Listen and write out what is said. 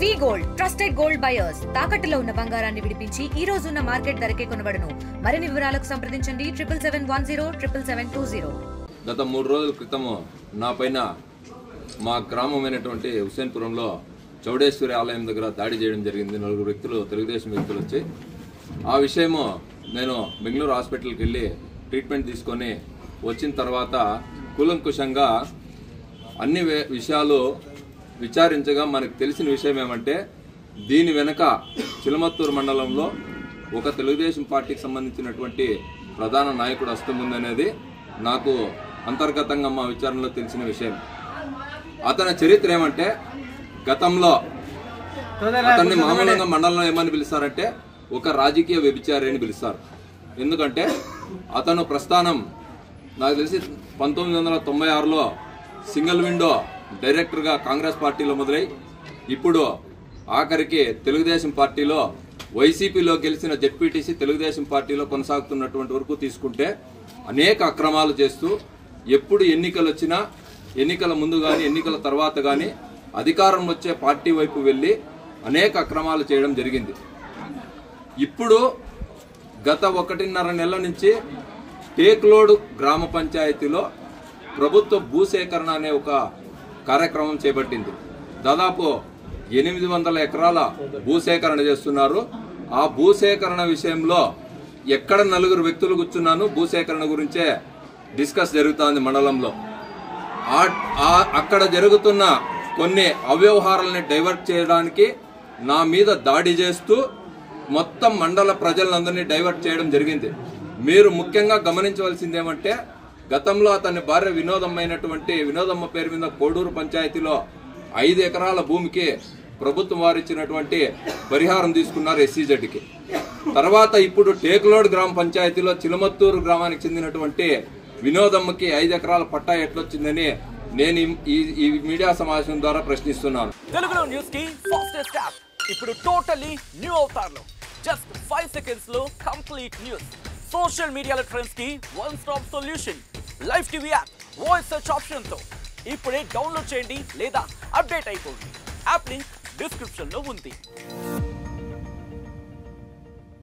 వి gold trusted gold buyers తాకట్టులో ఉన్న బంగారాన్ని విడిపించి ఈ రోజు ఉన్న మార్కెట్ ధరకే కొనబడును. మరిన్ని వివరాలకు సంప్రదించండి 7771077720. గత 3 రోజుల క్రితం నా పైన మా గ్రామమైనటువంటి హుసేన్పురంలో చౌడేశ్వరి ఆలయం దగ్గర దాడి చేయడం జరిగింది. 4 వ్యక్తులు తెలుగుదేశం వ్యక్తులు వచ్చి ఆ విషయము నేను బెంగళూరు హాస్పిటల్కి వెళ్ళి ట్రీట్మెంట్ తీసుకొని వచ్చిన తర్వాత కూలంకుషంగా అన్ని విషయాలు విచారించగా మనకు తెలిసిన విషయం ఏమంటే దీని వెనక చిలమత్తూరు మండలంలో ఒక తెలుగుదేశం పార్టీకి సంబంధించినటువంటి ప్రధాన నాయకుడు హస్తముందనేది నాకు అంతర్గతంగా మా విచారణలో తెలిసిన విషయం. అతని చరిత్ర ఏమంటే గతంలో అతన్ని మామూలుగా మండలంలో ఏమని పిలుస్తారంటే ఒక రాజకీయ వ్యభిచారి అని పిలుస్తారు. ఎందుకంటే అతను ప్రస్థానం నాకు తెలిసి 1996లో సింగిల్ విండో డైరెక్టర్గా కాంగ్రెస్ పార్టీలో మొదలై ఇప్పుడు ఆఖరికి తెలుగుదేశం పార్టీలో వైసీపీలో గెలిచిన జెడ్పీటీసీ తెలుగుదేశం పార్టీలో కొనసాగుతున్నటువంటి వరకు తీసుకుంటే అనేక అక్రమాలు చేస్తూ ఎప్పుడు ఎన్నికలు వచ్చినా ఎన్నికల ముందు కానీ ఎన్నికల తర్వాత కానీ అధికారం వచ్చే పార్టీ వైపు వెళ్ళి అనేక అక్రమాలు చేయడం జరిగింది. ఇప్పుడు గత 1.5 నెలల నుంచి టేక్లోడ్ గ్రామ పంచాయతీలో ప్రభుత్వ భూసేకరణ అనే ఒక కార్యక్రమం చేపట్టింది. దాదాపు 800 ఎకరాల భూసేకరణ చేస్తున్నారు. ఆ భూసేకరణ విషయంలో ఎక్కడ 4 వ్యక్తులు కూర్చున్నాను భూసేకరణ గురించే డిస్కస్ జరుగుతుంది మండలంలో. అక్కడ జరుగుతున్న కొన్ని అవ్యవహారాలని డైవర్ట్ చేయడానికి నా మీద దాడి చేస్తూ మొత్తం మండల ప్రజలందరినీ డైవర్ట్ చేయడం జరిగింది. మీరు ముఖ్యంగా గమనించవలసింది ఏమంటే గతంలో అతని భార్య వినోదమ్మ పేరు మీద కోడూరు పంచాయతీలో 5 ఎకరాల భూమికి ప్రభుత్వం వారు ఇచ్చినటువంటి పరిహారం తీసుకున్నారు ఎస్సీజెడ్కి. తర్వాత ఇప్పుడు టేక్లోడ్ గ్రామ పంచాయతీలో చిలమత్తూరు గ్రామానికి చెందినటువంటి వినోదమ్మకి 5 ఎకరాల పట్టా ఎట్లొచ్చిందని నేను ఈ మీడియా సమావేశం ద్వారా ప్రశ్నిస్తున్నాను. తెలుగులో న్యూస్ కి ఫాస్టెస్ట్ యాప్ ఇప్పుడు టోటల్లీ న్యూ అవతార్లో జస్ట్ 5 సెకండ్స్ లో కంప్లీట్ న్యూస్. సోషల్ మీడియాలో ట్రెండ్స్ కి one stop solution. Live TV app voice search option తో ఇప్పుడే డౌన్లోడ్ చేయండి లేదా అప్డేట్ అయిపోండి. యాప్ లింక్ డిస్క్రిప్షన్ లో ఉంది.